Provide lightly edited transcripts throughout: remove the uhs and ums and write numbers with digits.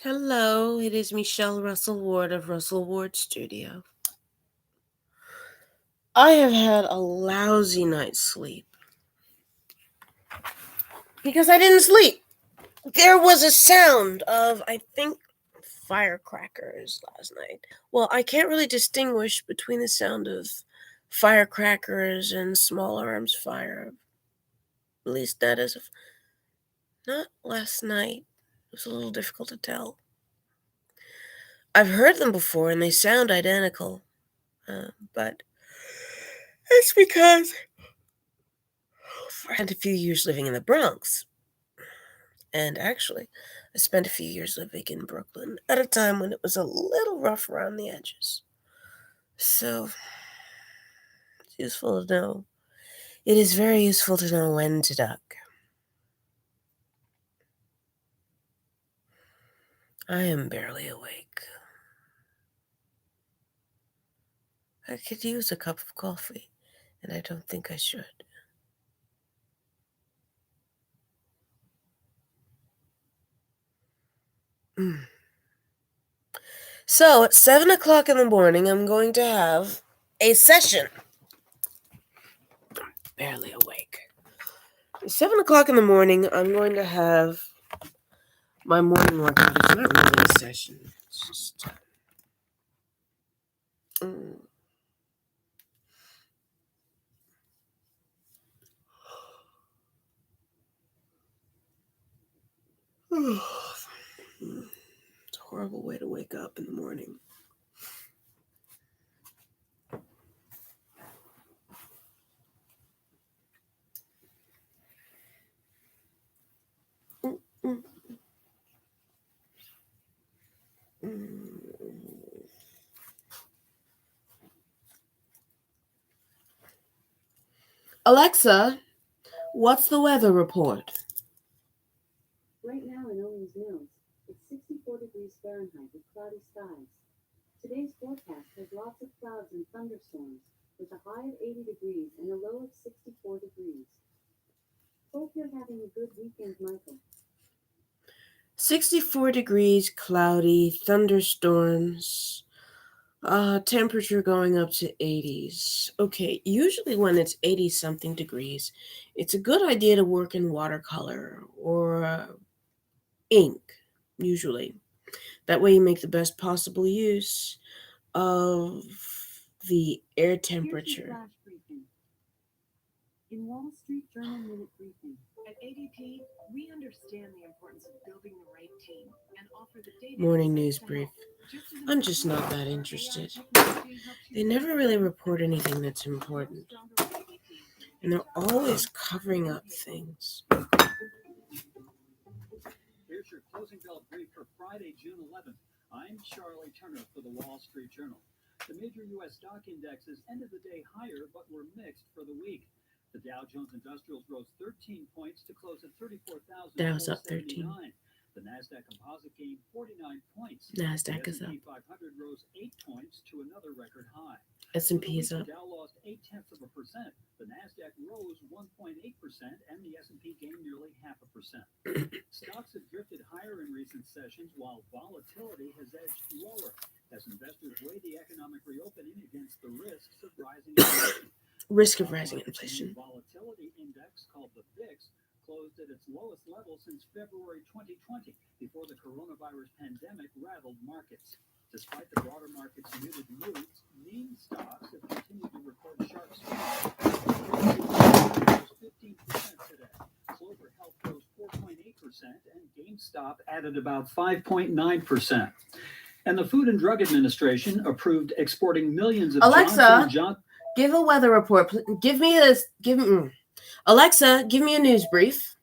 Hello, it is Mychel Russell Ward of Russell Ward Studio. I have had a lousy night's sleep because I didn't sleep. There was a sound of, I think, firecrackers last night. Well, I can't really distinguish between the sound of firecrackers and small arms fire. At least that is not last night. It was a little difficult to tell. I've heard them before and they sound identical, but it's because I spent a few years living in the Bronx. And actually, I spent a few years living in Brooklyn at a time when it was a little rough around the edges. So, it's useful to know. It is very useful to know when to duck. I am barely awake. I could use a cup of coffee, and I don't think I should. So, at 7 o'clock in the morning, I'm going to have a session. I'm barely awake. At 7 o'clock in the morning, I'm going to have my morning workout. It's not really a session. It's just... It's a horrible way to wake up in the morning. Alexa, what's the weather report? Right now in Owings Mills, it's 64 degrees Fahrenheit with cloudy skies. Today's forecast has lots of clouds and thunderstorms, with a high of 80 degrees and a low of 64 degrees. Hope you're having a good weekend, Michael. 64 degrees, cloudy, thunderstorms, temperature going up to 80s. Okay, usually when it's 80-something degrees, it's a good idea to work in watercolor or ink, usually. That way you make the best possible use of the air temperature. Here's your flash briefing. In Wall Street Journal Minute Briefing. At ADP, we understand the importance of building the right team and offer the data. Morning news brief. I'm just not that interested. They never really report anything that's important. And they're always covering up things. Here's your closing bell brief for Friday, June 11th. I'm Charlie Turner for the Wall Street Journal. The major U.S. stock indexes ended the day higher, but were mixed for the week. The Dow Jones Industrials rose 13 points to close at 34,479. Dow's up 13. The Nasdaq Composite gained 49 points. Nasdaq is up. The S&P 500 rose 8 points to another record high. S&P is up. The Dow lost 0.8%. The Nasdaq rose 1.8%, and the S&P gained nearly 0.5%. Stocks have drifted higher in recent sessions, while volatility has edged lower as investors weigh the economic reopening against the risks of rising inflation. Risk of rising inflation. Volatility index, called the VIX, closed at its lowest level since February 2020, before the coronavirus pandemic rattled markets. Despite the broader market's muted moods, meme stocks have continued to record sharp swings. 15% today. Clover Health rose 4.8%, and GameStop added about 5.9%. And the Food and Drug Administration approved exporting millions of Alexa, give a weather report. Alexa, give me a news brief.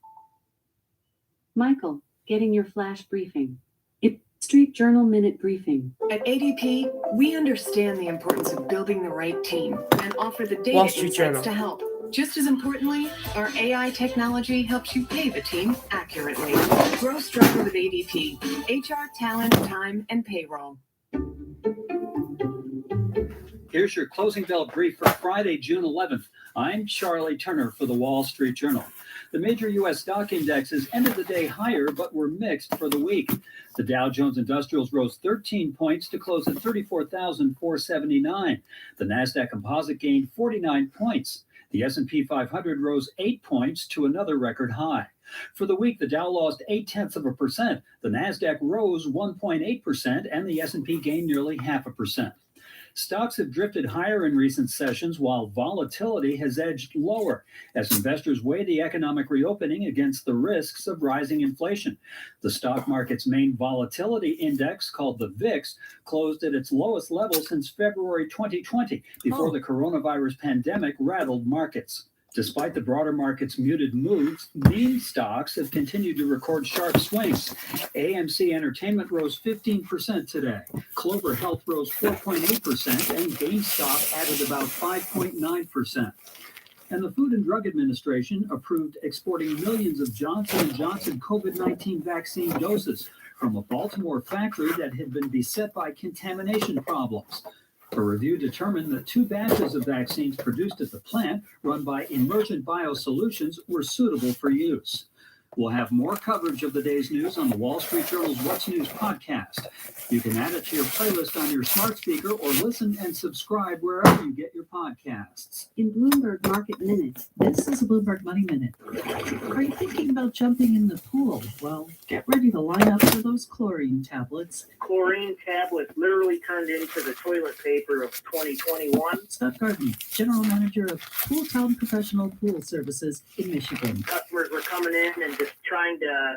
Michael, getting your flash briefing. It's Street Journal Minute Briefing. At ADP, we understand the importance of building the right team and offer the data Wall Street insights Journal. to help. Just as importantly, our AI technology helps you pay the team accurately. Grow stronger with ADP. HR, talent, time, and payroll. Here's your closing bell brief for Friday, June 11th. I'm Charlie Turner for the Wall Street Journal. The major U.S. stock indexes ended the day higher, but were mixed for the week. The Dow Jones Industrials rose 13 points to close at 34,479. The NASDAQ Composite gained 49 points. The S&P 500 rose 8 points to another record high. For the week, the Dow lost 0.8%. The NASDAQ rose 1.8%, and the S&P gained nearly 0.5%. Stocks have drifted higher in recent sessions while volatility has edged lower as investors weigh the economic reopening against the risks of rising inflation. The stock market's main volatility index, called the VIX, closed at its lowest level since February 2020, before the coronavirus pandemic rattled markets. Despite the broader market's muted moves, meme stocks have continued to record sharp swings. AMC Entertainment rose 15% today. Clover Health rose 4.8%, and GameStop added about 5.9%. And the Food and Drug Administration approved exporting millions of Johnson & Johnson COVID-19 vaccine doses from a Baltimore factory that had been beset by contamination problems. A review determined that 2 batches of vaccines produced at the plant, run by Emergent Biosolutions, were suitable for use. We'll have more coverage of the day's news on the Wall Street Journal's What's News podcast. You can add it to your playlist on your smart speaker or listen and subscribe wherever you get your podcasts. In Bloomberg Market Minute, this is a Bloomberg Money Minute. Are you thinking about jumping in the pool? Well, get ready to line up for those chlorine tablets. Chlorine tablets literally turned into the toilet paper of 2021. Scott Garden, General Manager of Pool Town Professional Pool Services in Michigan. Customers were coming in and just trying to,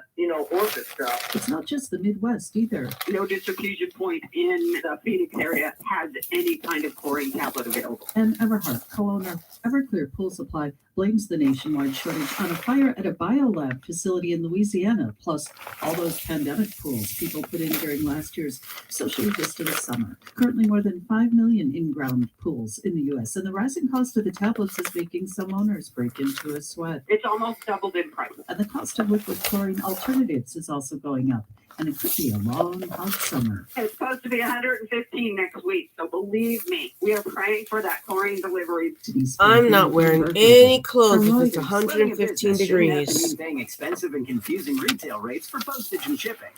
order stuff. It's not just the Midwest either. No distribution point in the Phoenix area has any kind of chlorine tablet available. And Everhart, co-owner Everclear Pool Supply, blames the nationwide shortage on a fire at a biolab facility in Louisiana, plus all those pandemic pools people put in during last year's socially distanced summer. Currently, more than 5 million in-ground pools in the U.S., and the rising cost of the tablets is making some owners break into a sweat. It's almost doubled in price. And the cost of liquid chlorine alternatives is also going up, and it could be a long, hot summer. It's supposed to be 115 next week, so believe me, we are praying for that chlorine delivery. I'm not wearing any clothes if it's 115 degrees. Paying expensive and confusing retail rates for postage and shipping.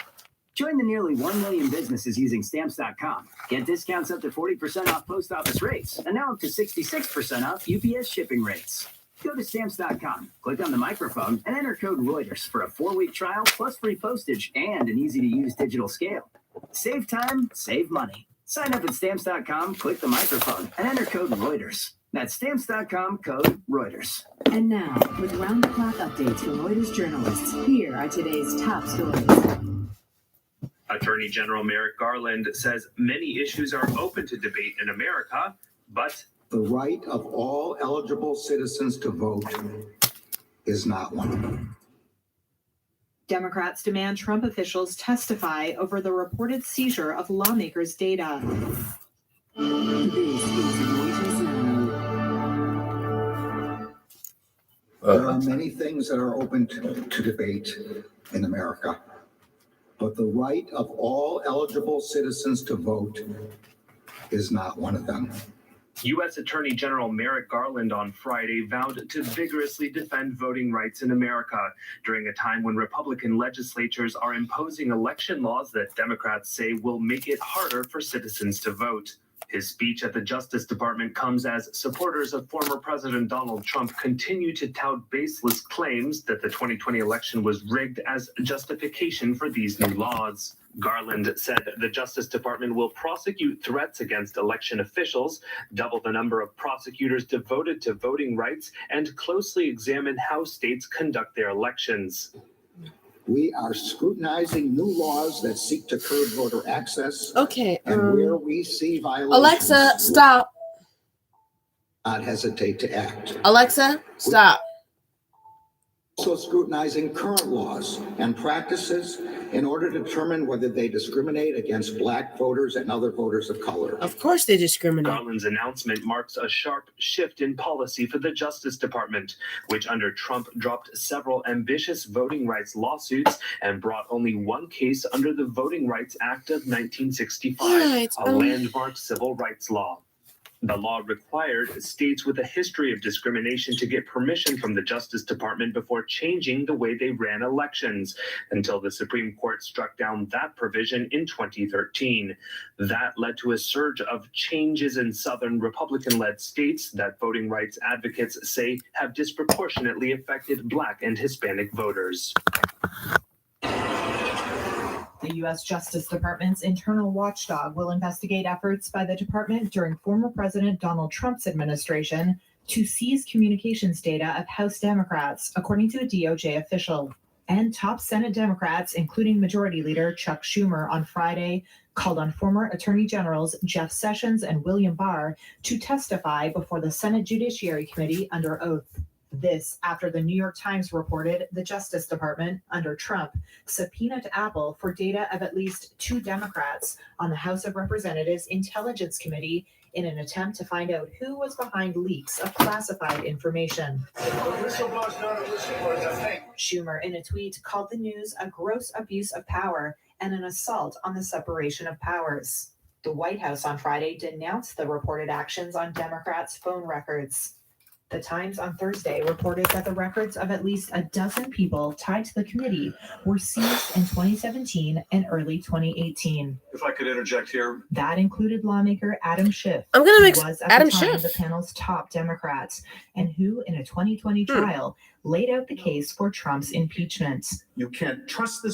Join the nearly 1 million businesses using Stamps.com. Get discounts up to 40% off post office rates, and now up to 66% off UPS shipping rates. Go to Stamps.com, click on the microphone, and enter code Reuters for a 4-week trial plus free postage and an easy-to-use digital scale. Save time, save money. Sign up at Stamps.com, click the microphone, and enter code Reuters. That's Stamps.com, code Reuters. And now, with round-the-clock updates from Reuters journalists, here are today's top stories. Attorney General Merrick Garland says many issues are open to debate in America, but the right of all eligible citizens to vote is not one of them. Democrats demand Trump officials testify over the reported seizure of lawmakers' data. This is Reuters Now. There are many things that are open to debate in America, but the right of all eligible citizens to vote is not one of them. U.S. Attorney General Merrick Garland on Friday vowed to vigorously defend voting rights in America during a time when Republican legislatures are imposing election laws that Democrats say will make it harder for citizens to vote. His speech at the Justice Department comes as supporters of former President Donald Trump continue to tout baseless claims that the 2020 election was rigged as justification for these new laws. Garland said the Justice Department will prosecute threats against election officials, double the number of prosecutors devoted to voting rights, and closely examine how states conduct their elections. We are scrutinizing new laws that seek to curb voter access. Okay. And where we see violations, Alexa, stop. Not hesitate to act. Alexa, stop. Also scrutinizing current laws and practices in order to determine whether they discriminate against Black voters and other voters of color. Of course they discriminate. Garland's announcement marks a sharp shift in policy for the Justice Department, which under Trump dropped several ambitious voting rights lawsuits and brought only one case under the Voting Rights Act of 1965, Right, a landmark civil rights law. The law required states with a history of discrimination to get permission from the Justice Department before changing the way they ran elections, until the Supreme Court struck down that provision in 2013. That led to a surge of changes in Southern Republican-led states that voting rights advocates say have disproportionately affected Black and Hispanic voters. The U.S. Justice Department's internal watchdog will investigate efforts by the department during former President Donald Trump's administration to seize communications data of House Democrats, according to a DOJ official. And top Senate Democrats, including Majority Leader Chuck Schumer, on Friday called on former Attorney Generals Jeff Sessions and William Barr to testify before the Senate Judiciary Committee under oath. This after the New York Times reported the Justice Department, under Trump, subpoenaed Apple for data of at least 2 Democrats on the House of Representatives Intelligence Committee in an attempt to find out who was behind leaks of classified information. Schumer, in a tweet, called the news a gross abuse of power and an assault on the separation of powers. The White House on Friday denounced the reported actions on Democrats' phone records. The Times on Thursday reported that the records of at least a dozen people tied to the committee were seized in 2017 and early 2018. If I could interject here. That included lawmaker Adam Schiff, I'm going to mix who was at Adam the time Schiff. the panel's top Democrat, and who, in a 2020 trial, laid out the case for Trump's impeachment. You can't trust this